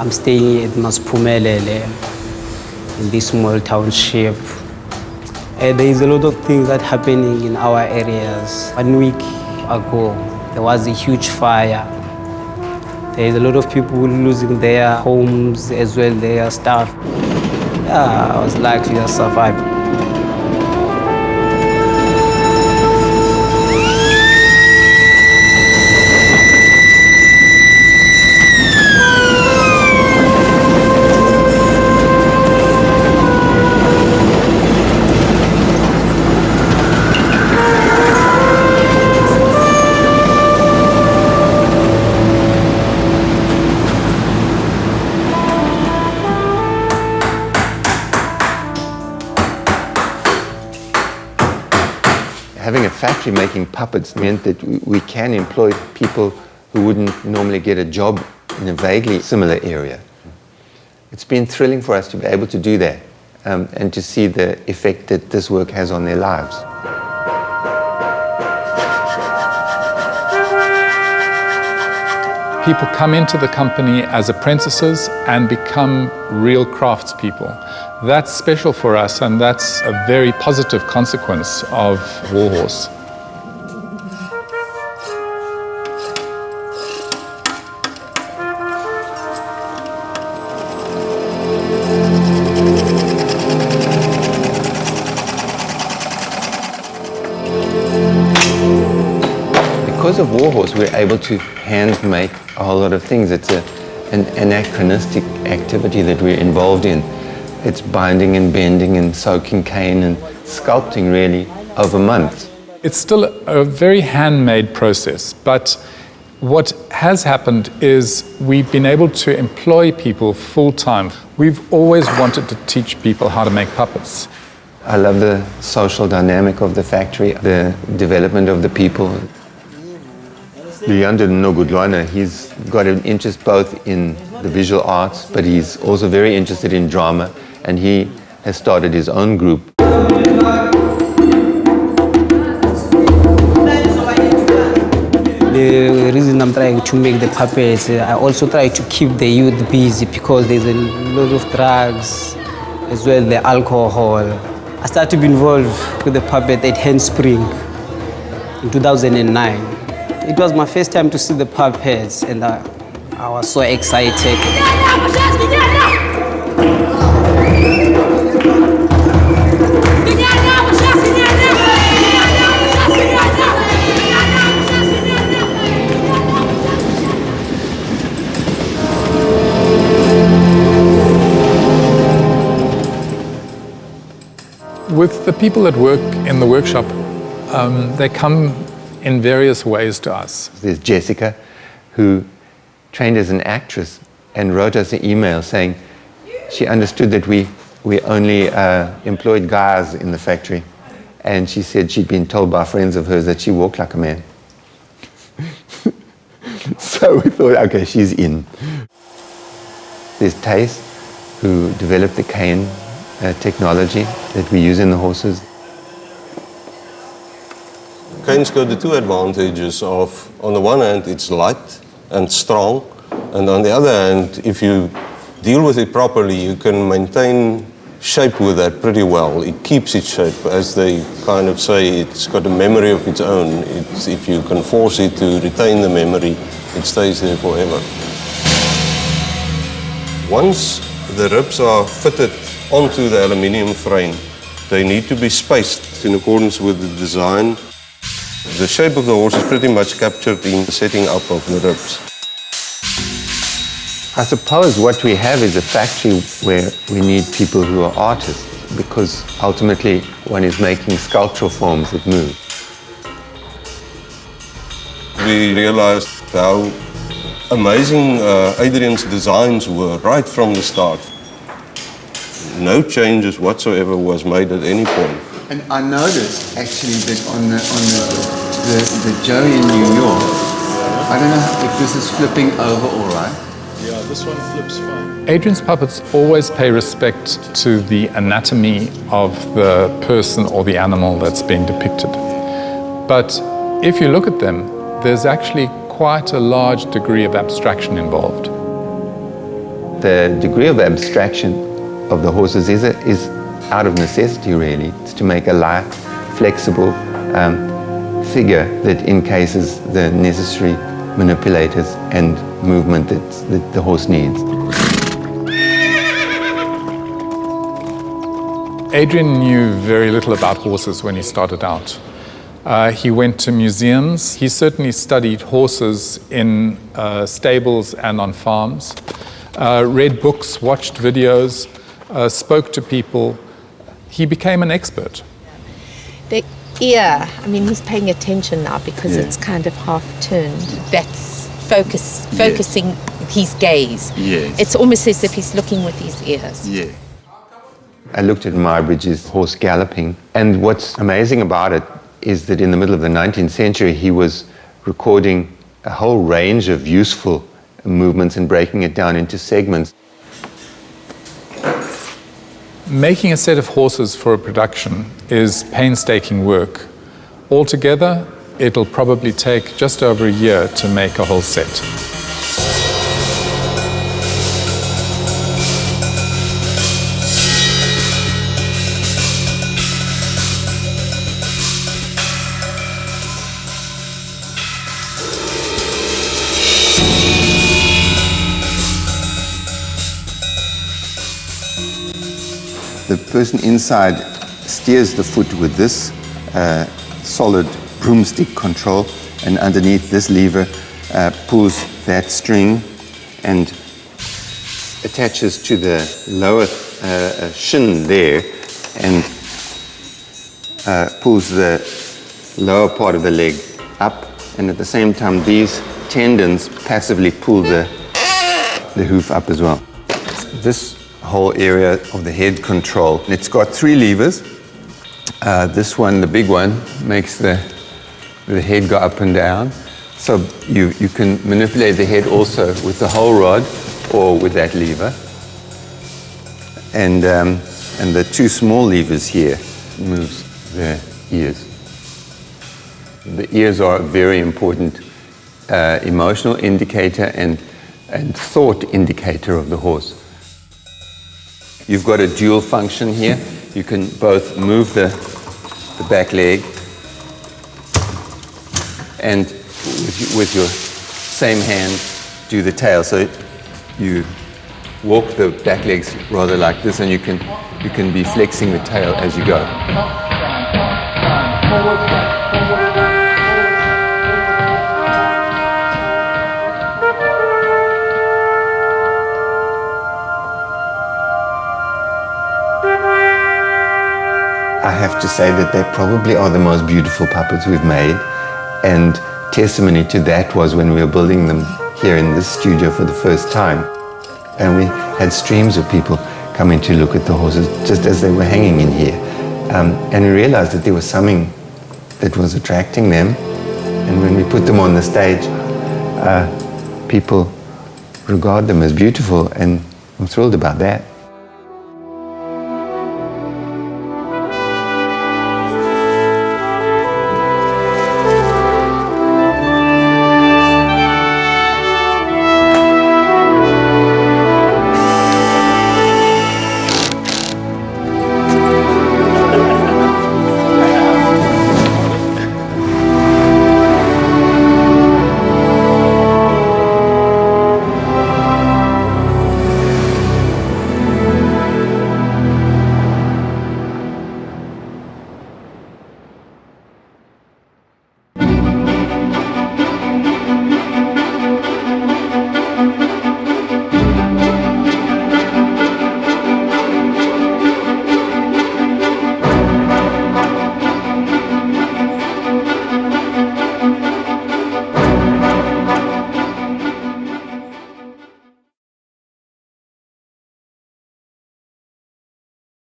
I'm staying at Maspumelele in this small township. There is a lot of things that are happening in our areas. 1 week ago, there was a huge fire. There is a lot of people losing their homes as well, their stuff. Yeah, I was lucky to survive. Having a factory making puppets meant that we can employ people who wouldn't normally get a job in a vaguely similar area. It's been thrilling for us to be able to do that and to see the effect that this work has on their lives. People come into the company as apprentices and become real craftspeople. That's special for us, and that's a very positive consequence of Warhorse. Because of Warhorse, we're able to hand make a whole lot of things. It's an anachronistic activity that we're involved in. It's binding and bending and soaking cane and sculpting really over months. It's still a very handmade process, but what has happened is we've been able to employ people full-time. We've always wanted to teach people how to make puppets. I love the social dynamic of the factory, the development of the people. Leander Nogudlwana, he's got an interest both in the visual arts, but he's also very interested in drama, and he has started his own group. The reason I'm trying to make the puppets, I also try to keep the youth busy because there's a lot of drugs, as well the alcohol. I started to be involved with the puppet at Handspring in 2009. It was my first time to see the puppets, and I was so excited. With the people that work in the workshop, they come in various ways to us. There's Jessica, who trained as an actress and wrote us an email saying she understood that we only employed guys in the factory. And she said she'd been told by friends of hers that she walked like a man. So we thought, okay, she's in. There's Thais, who developed the cane technology that we use in the horses. Cane's got the two advantages of, on the one hand, it's light and strong, and on the other hand, if you deal with it properly, you can maintain shape with that pretty well. It keeps its shape. As they kind of say, it's got a memory of its own. If you can force it to retain the memory, it stays there forever. Once the ribs are fitted onto the aluminium frame, they need to be spaced in accordance with the design. The shape of the horse is pretty much captured in the setting up of the ribs. I suppose what we have is a factory where we need people who are artists, because ultimately one is making sculptural forms that move. We realized how amazing Adrian's designs were right from the start. No changes whatsoever was made at any point. And I noticed actually that on the Joe in New York, I don't know if this is flipping over all right. Yeah, this one flips fine. Adrian's puppets always pay respect to the anatomy of the person or the animal that's being depicted. But if you look at them, there's actually quite a large degree of abstraction involved. The degree of abstraction of the horses is out of necessity, really. It's to make a light, flexible figure that encases the necessary manipulators and movement that the horse needs. Adrian knew very little about horses when he started out. He went to museums. He certainly studied horses in stables and on farms, read books, watched videos, spoke to people. He became an expert. The ear, I mean, he's paying attention now because it's kind of half turned. That's focusing his gaze. Yes. It's almost as if he's looking with his ears. Yeah. I looked at Muybridge's horse galloping, and what's amazing about it is that in the middle of the 19th century he was recording a whole range of useful movements and breaking it down into segments. Making a set of horses for a production is painstaking work. Altogether, it'll probably take just over a year to make a whole set. The person inside steers the foot with this solid broomstick control, and underneath this lever pulls that string and attaches to the lower shin there and pulls the lower part of the leg up, and at the same time these tendons passively pull the hoof up as well. This whole area of the head control, it's got 3 levers. This one, the big one, makes the head go up and down. So you can manipulate the head also with the whole rod or with that lever. And the 2 small levers here moves the ears. The ears are a very important emotional indicator and thought indicator of the horse. You've got a dual function here. You can both move the back leg and with your same hand do the tail. So you walk the back legs rather like this, and you can be flexing the tail as you go. I have to say that they probably are the most beautiful puppets we've made, and testimony to that was when we were building them here in this studio for the first time. And we had streams of people coming to look at the horses just as they were hanging in here. And we realized that there was something that was attracting them. And when we put them on the stage, people regard them as beautiful, and I'm thrilled about that.